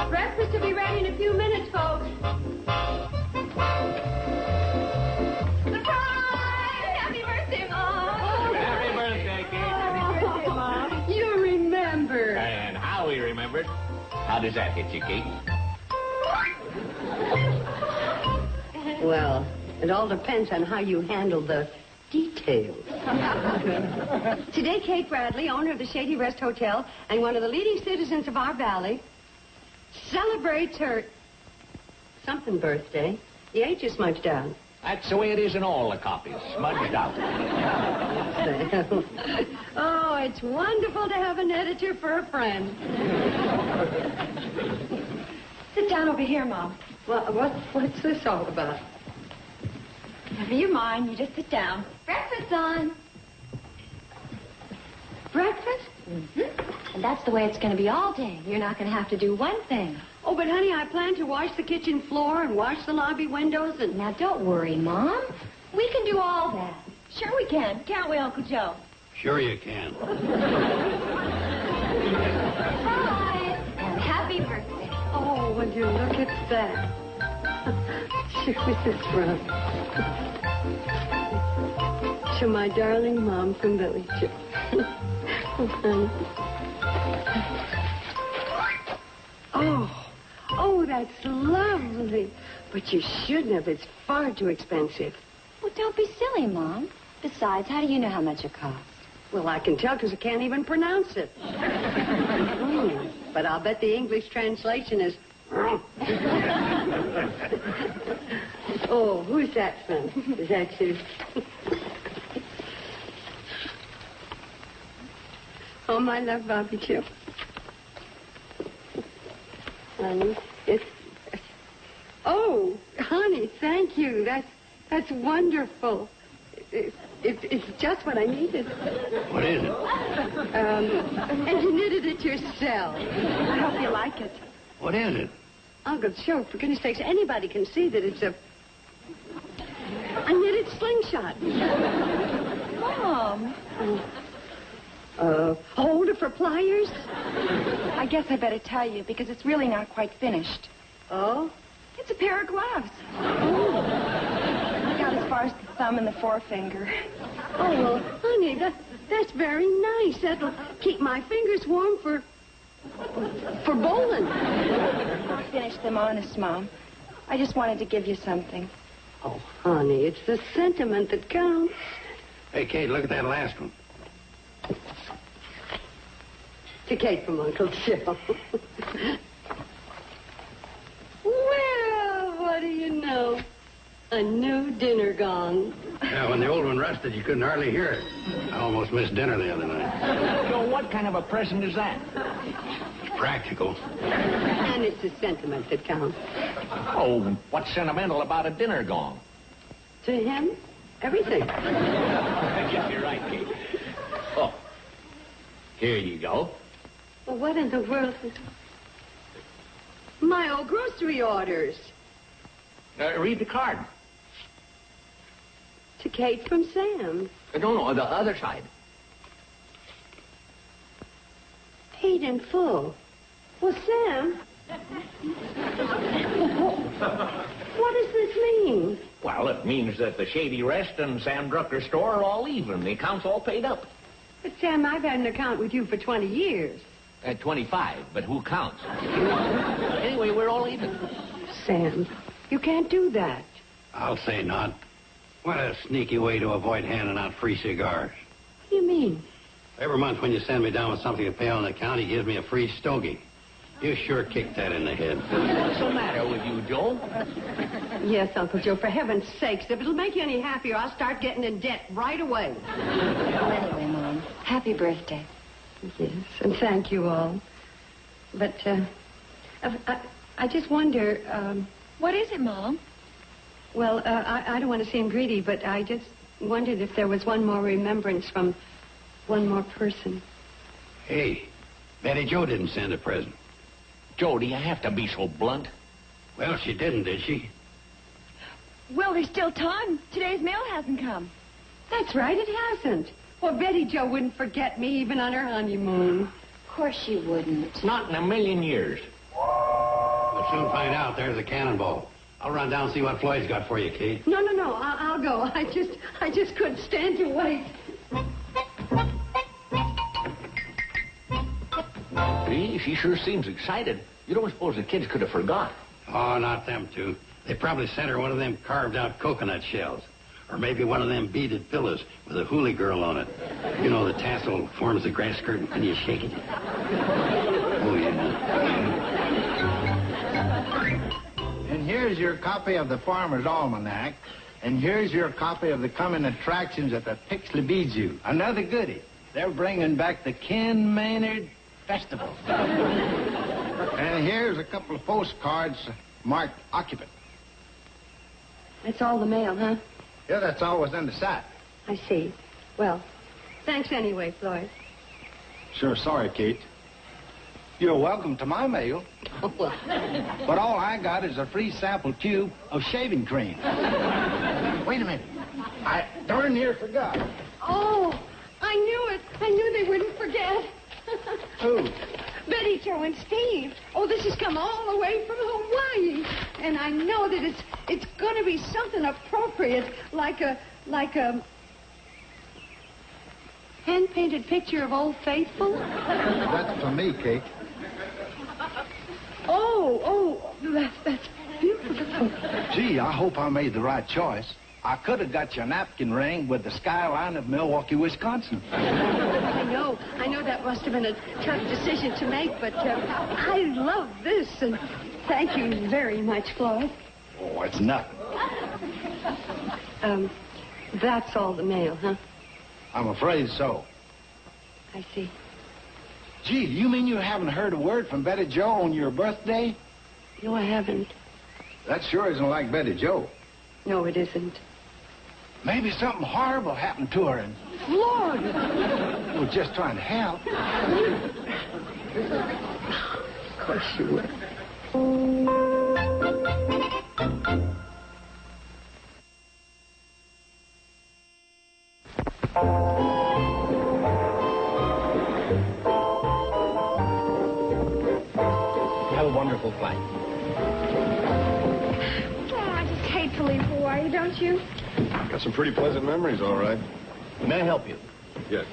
Breakfast will be ready in a few minutes, folks. Surprise! Happy birthday, Mom! Happy birthday, Kate. Happy birthday, Mom. You remember. And how we remembered. How does that hit you, Kate? Well, it all depends on how you handle the details. Today, Kate Bradley, owner of the Shady Rest Hotel and one of the leading citizens of our valley, celebrates her something birthday. The age is smudged out. That's the way it is in all the copies. Smudged out. Oh, it's wonderful to have an editor for a friend. Sit down over here, Mom. Well, what's this all about? Never you mind. You just sit down. Breakfast's on. Breakfast? Mm-hmm. And that's the way it's going to be all day. You're not going to have to do one thing. Oh, but, honey, I plan to wash the kitchen floor and wash the lobby windows and... Now, don't worry, Mom. We can do all that. Sure we can. Can't we, Uncle Joe? Sure you can. Hi. And happy birthday. Oh, would you look at that? Sure, Mrs. Brown. To my darling Mom from Villager. Oh, that's lovely. But you shouldn't have. It's far too expensive. Well, don't be silly, Mom. Besides, how do you know how much it costs? Well, I can tell because I can't even pronounce it. But I'll bet the English translation is... Oh, who's that from? Is that you? Oh, my love, Bobby Joe. Honey, it's... Oh, honey, thank you. That's wonderful. It's just what I needed. What is it? And you knitted it yourself. I hope you like it. What is it? Uncle Joe, for goodness sakes, anybody can see that it's a knitted slingshot. Mom. Holder for pliers? I guess I better tell you because it's really not quite finished. Oh? It's a pair of gloves. I got as far as the thumb and the forefinger. Oh, well, honey, that's very nice. That'll keep my fingers warm for bowling. I'll finish them honest, Mom. I just wanted to give you something. Oh, honey, it's the sentiment that counts. Hey, Kate, look at that last one. To Kate from Uncle Joe. Well, what do you know? A new dinner gong. Yeah, when the old one rusted, you couldn't hardly hear it. I almost missed dinner the other night. So what kind of a present is that? It's practical. And it's the sentiment that counts. Oh, what's sentimental about a dinner gong? To him, everything. I guess you're right, Kate. Oh, here you go. Well, what in the world is... My old grocery orders. Read the card. To Kate from Sam. No, the other side. Paid in full. Well, Sam... What does this mean? Well, it means that the Shady Rest and Sam Drucker's store are all even. The account's all paid up. But, Sam, I've had an account with you for 20 years. 25, but who counts? Anyway, we're all even. Sam, you can't do that. I'll say not. What a sneaky way to avoid handing out free cigars. What do you mean? Every month when you send me down with something to pay on the account, he gives me a free stogie. You sure kicked that in the head. What's the matter with you, Joe? Yes, Uncle Joe, for heaven's sakes, if it'll make you any happier, I'll start getting in debt right away. Well, anyway, Mom, happy birthday. Yes, and thank you all. But, I just wonder, What is it, Mom? well, I don't want to seem greedy, but I just wondered if there was one more remembrance from one more person. Hey, Betty Jo didn't send a present. Joe, do you have to be so blunt? Well, she didn't, did she? Well, there's still time. Today's mail hasn't come. That's right, it hasn't. Well, Betty Jo wouldn't forget me even on her honeymoon. Of course she wouldn't. Not in a million years. We'll soon find out. There's the cannonball. I'll run down and see what Floyd's got for you, Kate. No. I'll go. I just couldn't stand to wait. Gee, she sure seems excited. You don't suppose the kids could have forgot? Oh, not them two. They probably sent her one of them carved-out coconut shells. Or maybe one of them beaded pillows with a hooly girl on it. You know, the tassel forms the grass skirt and you shake it. Oh, yeah. And here's your copy of the Farmer's Almanac. And here's your copy of the coming attractions at the Pixley Bijou. Another goodie. They're bringing back the Ken Maynard Festival. And here's a couple of postcards marked occupant. That's all the mail, huh? Yeah, that's all was in the sack. I see. Well, thanks anyway, Floyd. Sure sorry, Kate. You're welcome to my mail. Oh, well. But all I got is a free sample tube of shaving cream. Wait a minute. I darn near forgot. Oh, I knew it. I knew they wouldn't forget. Who? Betty Jo and Steve. Oh, this has come all the way from Hawaii. And I know that it's going to be something appropriate, like a hand-painted picture of Old Faithful. That's for me, Kate. Oh, that's beautiful. Gee, I hope I made the right choice. I could have got you a napkin ring with the skyline of Milwaukee, Wisconsin. I know that must have been a tough decision to make, but I love this, and thank you very much, Floyd. Oh, it's nothing. That's all the mail, huh? I'm afraid so. I see. Gee, you mean you haven't heard a word from Betty Jo on your birthday? No, I haven't. That sure isn't like Betty Jo. No, it isn't. Maybe something horrible happened to her and... Lord! We're just trying to help. Of course you would. Have a wonderful flight. Oh, I just hate to leave Hawaii, don't you? Got some pretty pleasant memories, all right. May I help you? Yes.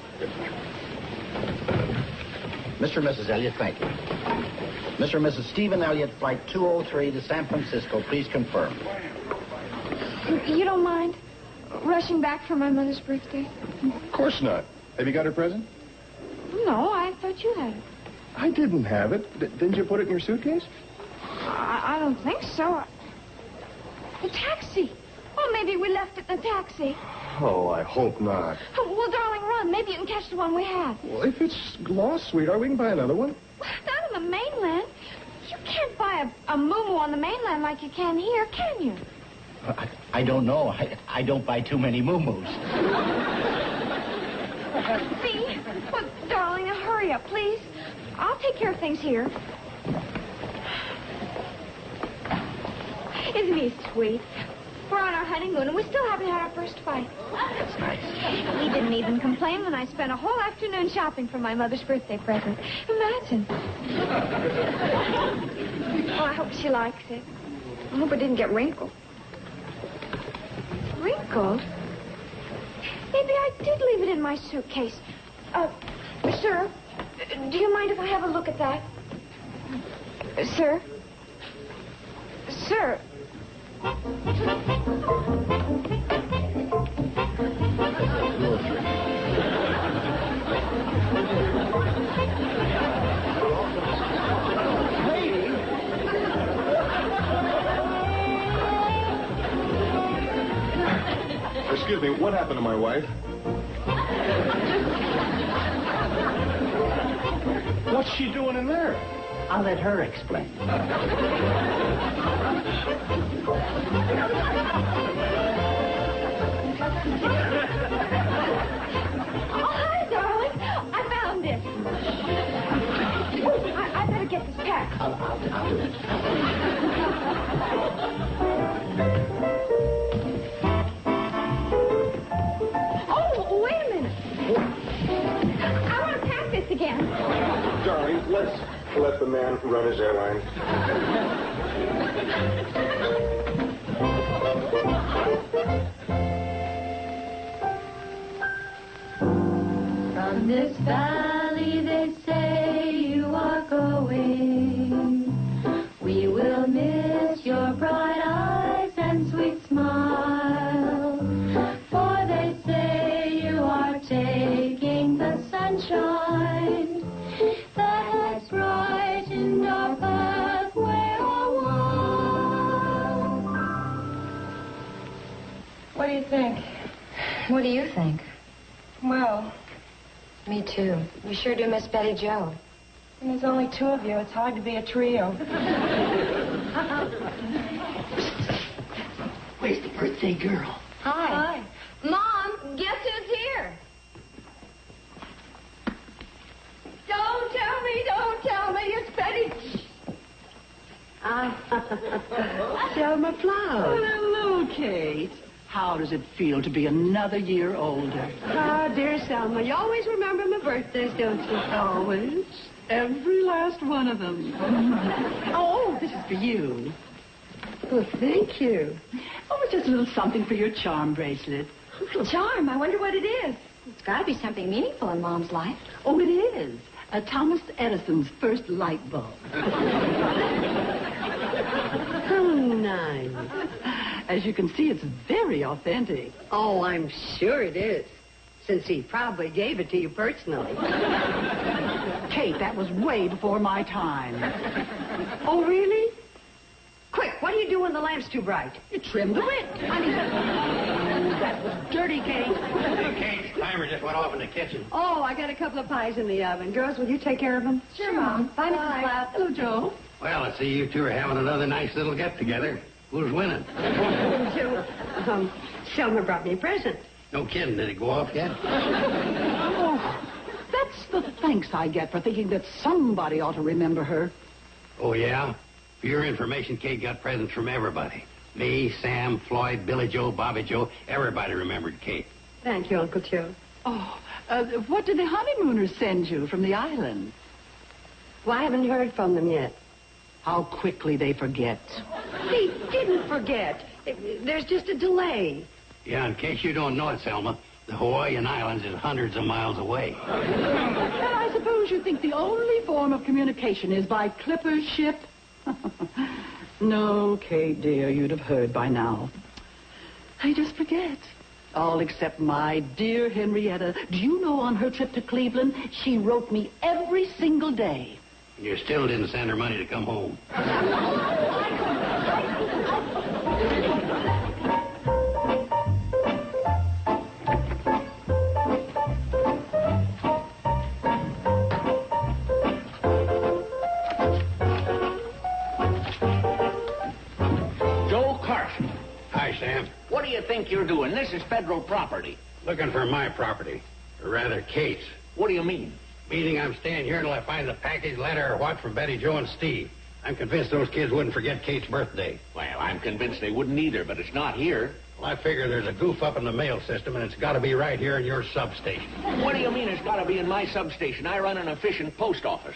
Mr. and Mrs. Elliott, thank you. Mr. and Mrs. Stephen Elliott, flight 203 to San Francisco, please confirm. You don't mind rushing back for my mother's birthday? Of course not. Have you got her present? No, I thought you had it. I didn't have it. Didn't you put it in your suitcase? I don't think so. The taxi. Oh, maybe we left it in the taxi. Oh, I hope not. Well, darling, run. Maybe you can catch the one we had. Well, if it's lost, sweetheart, we can buy another one. Not on the mainland. You can't buy a moo-moo on the mainland like you can here, can you? I don't know. I don't buy too many moo-moos. See? Well, darling, now hurry up, please. I'll take care of things here. Isn't he sweet? We're on our honeymoon, and we still haven't had our first fight. That's nice. He didn't even complain when I spent a whole afternoon shopping for my mother's birthday present. Imagine. Oh, I hope she likes it. I hope it didn't get wrinkled. Wrinkled? Maybe I did leave it in my suitcase. Sir, do you mind if I have a look at that? Sir? Sir? Excuse me, what happened to my wife? What's she doing in there? I'll let her explain. Oh, hi, darling. I found it. I better get this packed. I'll do it. Oh, wait a minute. again. Darling, let's let the man run his airline. From this valley they say you are going. We will miss your bright eyes and sweet smile. For they say you are taking the sunshine that has brightened our pathway a while. What do you think? What do you think? Well, Me too. We sure do miss Betty Jo. when there's only two of you, it's hard to be a trio. Where's the birthday girl? Hi. Mom, guess who's here? Don't tell me, it's Betty. Selma Flower. Hello, Kate. How does it feel to be another year older? Ah, dear Selma, you always remember my birthdays, don't you? Always. Every last one of them. Oh, this is for you. Well, thank you. Oh, it's just a little something for your charm bracelet. Charm. I wonder what it is. It's got to be something meaningful in Mom's life. Oh, it is. Thomas Edison's first light bulb. How nice. As you can see, it's very authentic. Oh, I'm sure it is, since he probably gave it to you personally. Kate, that was way before my time. Oh, really? Quick, what do you do when the lamp's too bright? You trim the wick. I mean, that was dirty, Kate. Hey, Kate, timer just went off in the kitchen. Oh, I got a couple of pies in the oven. Girls, will you take care of them? Sure, Mom. Bye, Mrs. Cloud. Hello, Joe. Well, I see you two are having another nice little get-together. Who's winning? Selma brought me a present. No kidding. Did it go off yet? Oh, that's the thanks I get for thinking that somebody ought to remember her. Oh, yeah? For your information, Kate got presents from everybody. Me, Sam, Floyd, Billy Joe, Bobby Joe. Everybody remembered Kate. Thank you, Uncle Joe. Oh, what did the honeymooners send you from the island? Well, I haven't heard from them yet. How quickly they forget. They didn't forget. There's just a delay. Yeah, in case you don't know it, Selma, the Hawaiian Islands is hundreds of miles away. And I suppose you think the only form of communication is by clipper ship? No, Kate, dear, you'd have heard by now. I just forget. All except my dear Henrietta. Do you know on her trip to Cleveland, she wrote me every single day. You still didn't send her money to come home. Joe Carson, Hi, Sam. what do you think you're doing? This is federal property. Looking for my property. Or rather, Kate's. What do you mean? Meaning I'm staying here until I find the package, letter, or what from Betty Jo and Steve. I'm convinced those kids wouldn't forget Kate's birthday. Well, I'm convinced they wouldn't either, but it's not here. Well, I figure there's a goof up in the mail system, and it's got to be right here in your substation. What do you mean it's got to be in my substation? I run an efficient post office.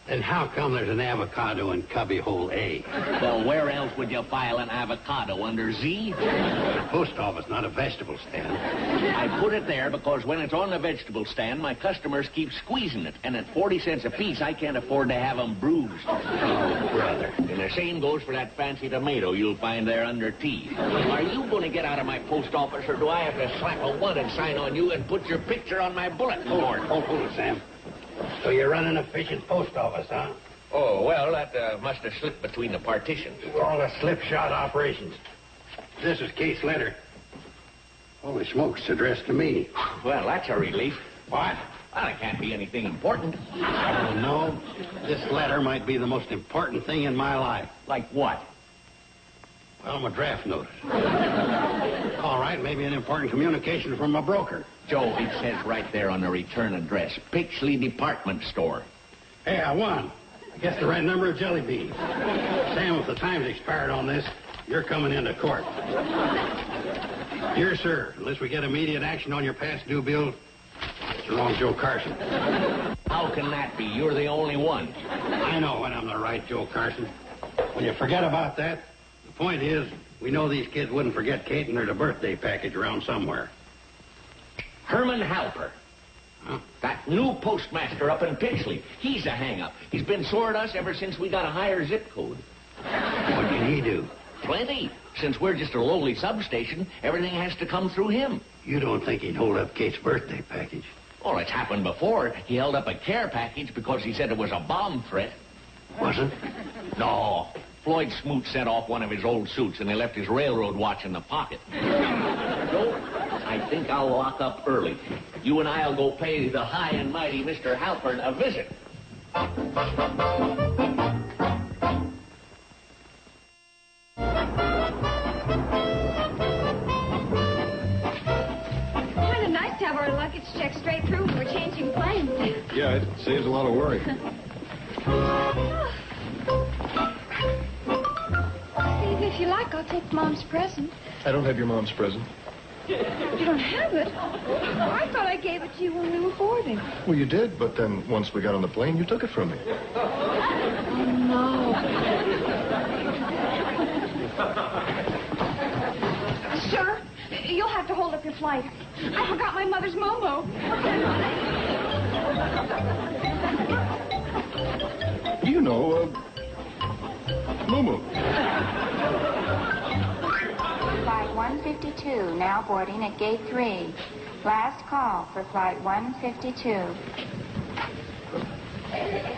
Then how come there's an avocado in cubbyhole A? Well, where else would you file an avocado? Under Z? A post office, not a vegetable stand. I put it there because when it's on the vegetable stand, my customers keep squeezing it. And at 40 cents a piece, I can't afford to have them bruised. Oh, brother. And the same goes for that fancy tomato you'll find there under T. Are you going to get out of my post office, or do I have to slap a wanted sign on you and put your picture on my bulletin board? Hold it, Sam. So you run an efficient post office, huh? Oh, well, that must have slipped between the partitions. All the slipshod operations. This is Kate's letter. Holy smokes, it's addressed to me. Well, that's a relief. What? Well, it can't be anything important. Oh, no. This letter might be the most important thing in my life. Like what? Well, my draft notice. All right, maybe an important communication from my broker. Joe, it says right there on the return address, Pixley Department Store. Hey, I won. I guess the right number of jelly beans. Sam, if the time's expired on this, you're coming into court. Dear sir, unless we get immediate action on your past due bill, It's the wrong Joe Carson. How can that be? You're the only one. I know when I'm the right Joe Carson. When you forget about that, the point is, we know these kids wouldn't forget Kate and there's a birthday package around somewhere. Herman Halper. Huh? That new postmaster up in Pixley. He's a hang-up. He's been sore at us ever since we got a higher zip code. What can he do? Plenty. Since we're just a lowly substation, everything has to come through him. You don't think he'd hold up Kate's birthday package? Well, it's happened before. He held up a care package because he said it was a bomb threat. Wasn't? No. Floyd Smoot sent off one of his old suits, and he left his railroad watch in the pocket. So, I think I'll lock up early. You and I'll go pay the high and mighty Mr. Halpern a visit. Kind of nice to have our luggage checked straight through when we're changing planes. Yeah, it saves a lot of worry. Steve, if you like, I'll take Mom's present. I don't have your mom's present. You don't have it? I thought I gave it to you when we were boarding. Well, you did, but then once we got on the plane, you took it from me. Oh, no. Sir, you'll have to hold up your flight. I forgot my mother's Momo. You know, Moo-Moo. Flight 152, now boarding at gate 3. Last call for flight 152.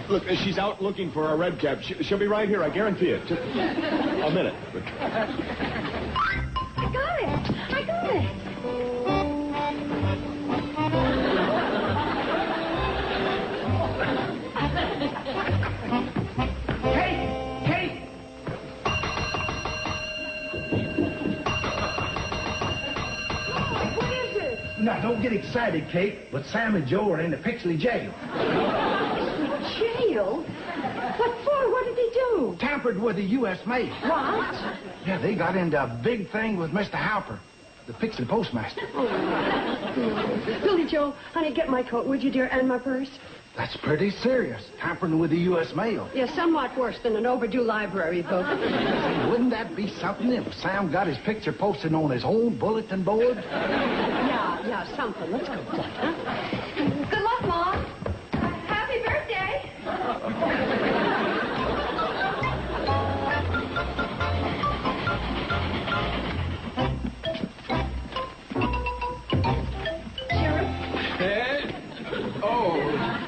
Look, she's out looking for our red cab. She'll be right here, I guarantee it. Just a minute. I got it. I got it. Now, don't get excited, Kate, but Sam and Joe are in the Pixley jail. Jail? What for? What did they do? Tampered with the U.S. mail. What? Yeah, they got into a big thing with Mr. Halper, the Pixley postmaster. Billy Joe, honey, get my coat, would you, dear, and my purse? That's pretty serious, tampering with the U.S. mail. Yeah, somewhat worse than an overdue library book. Wouldn't that be something if Sam got his picture posted on his own bulletin board? Yeah, something. Let's go, Fluff, huh? Good luck, Mom. Happy birthday.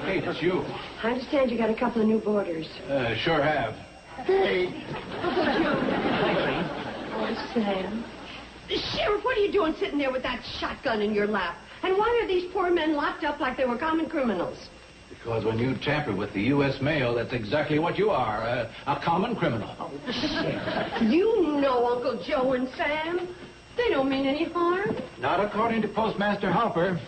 Kate, it's you. I understand you got a couple of new boarders. Sure have. Hey. Oh, Sam. Sheriff, what are you doing sitting there with that shotgun in your lap? And why are these poor men locked up like they were common criminals? Because when you tamper with the U.S. mail, that's exactly what you are, a common criminal. Oh, Sheriff, you know Uncle Joe and Sam. They don't mean any harm. Not according to Postmaster Halper.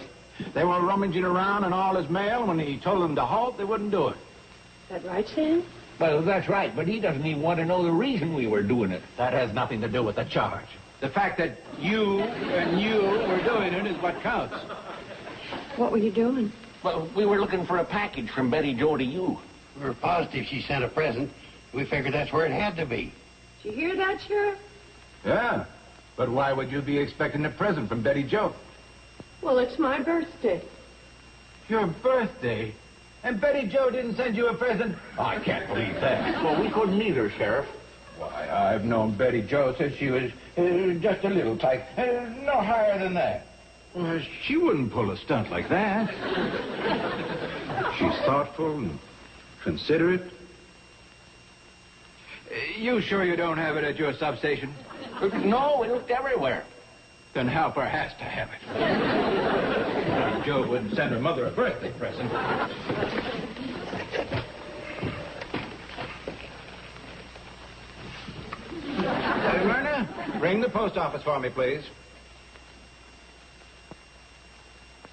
They were rummaging around in all his mail. When he told them to halt, they wouldn't do it. Is that right, Sam? Well, that's right, but he doesn't even want to know the reason we were doing it. That has nothing to do with the charge. The fact that you were doing it is what counts. What were you doing? Well, we were looking for a package from Betty Jo to you. We were positive she sent a present. We figured that's where it had to be. Did you hear that, Sheriff? Yeah, but why would you be expecting a present from Betty Jo? Well, it's my birthday. Your birthday? And Betty Jo didn't send you a present? I can't believe that. Well, we couldn't either, Sheriff. Why, I've known Betty Jo since she was just a little tyke. No higher than that. She wouldn't pull a stunt like that. She's thoughtful and considerate. You sure you don't have it at your substation? No, we looked everywhere. Then Halper has to have it. Jo wouldn't send her mother a birthday present. Myrna, ring the post office for me, please.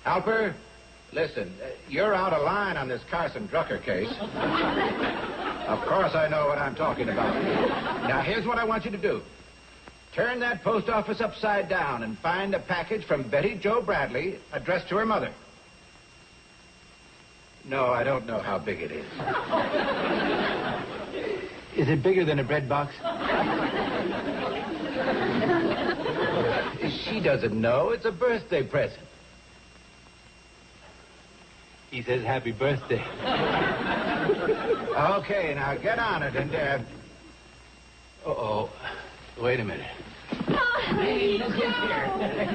Halper, listen, you're out of line on this Carson Drucker case. Of course I know what I'm talking about. Now, here's what I want you to do. Turn that post office upside down and find a package from Betty Jo Bradley addressed to her mother. No, I don't know how big it is. Is it bigger than a bread box? She doesn't know. It's a birthday present. He says happy birthday. Okay, now get on it and, Uh-oh. Wait a minute. Hey, Joe.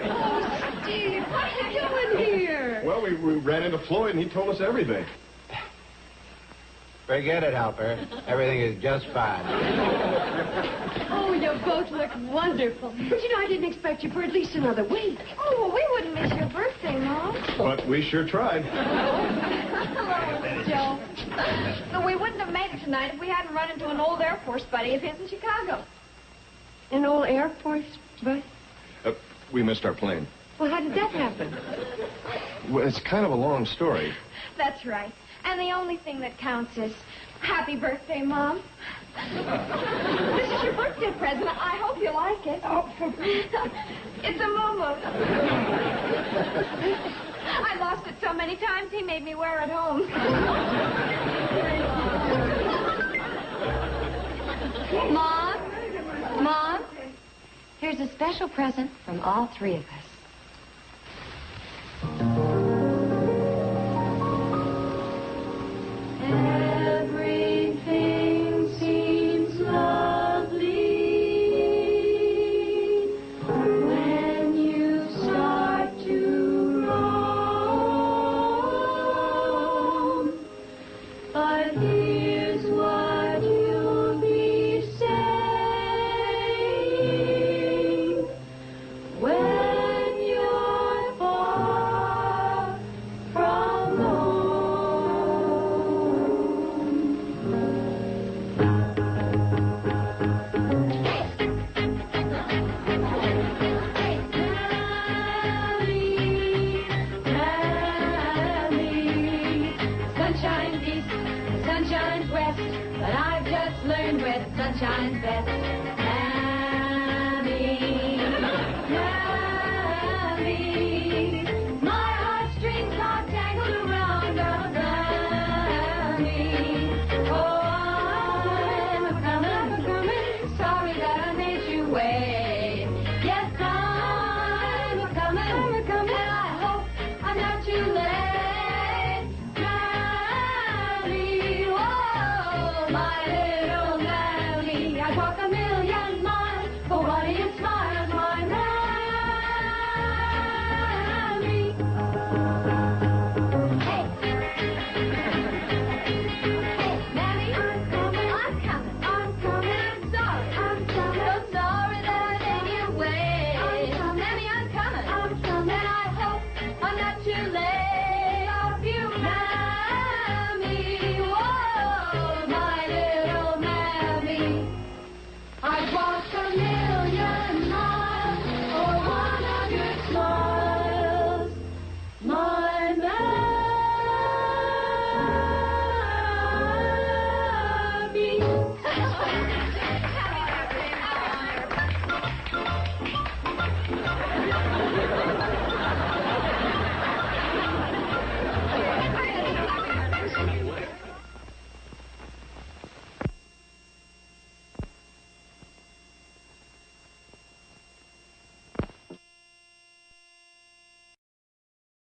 Oh, Steve, what are you doing here? Well, we ran into Floyd, and he told us everything. forget it, Halper. Everything is just fine. Oh, you both look wonderful. But, you know, I didn't expect you for at least another week. Oh, well, we wouldn't miss your birthday, Mom. But we sure tried. Hello, Joe. No, we wouldn't have made it tonight if we hadn't run into an old Air Force buddy of his in Chicago. An old Air Force bus? We missed our plane. Well, how did that happen? Well, it's kind of a long story. That's right. And the only thing that counts is happy birthday, Mom. This is your birthday present. I hope you like it. Oh, it's a moo-moo. I lost it so many times, he made me wear it home. Mom, here's a special present from all three of us. Everything seems lovely when you start to roam. But here's what you'll be saying when you're far from home. Sunshine east, sunshine west, but I've just learned where the sunshine's best.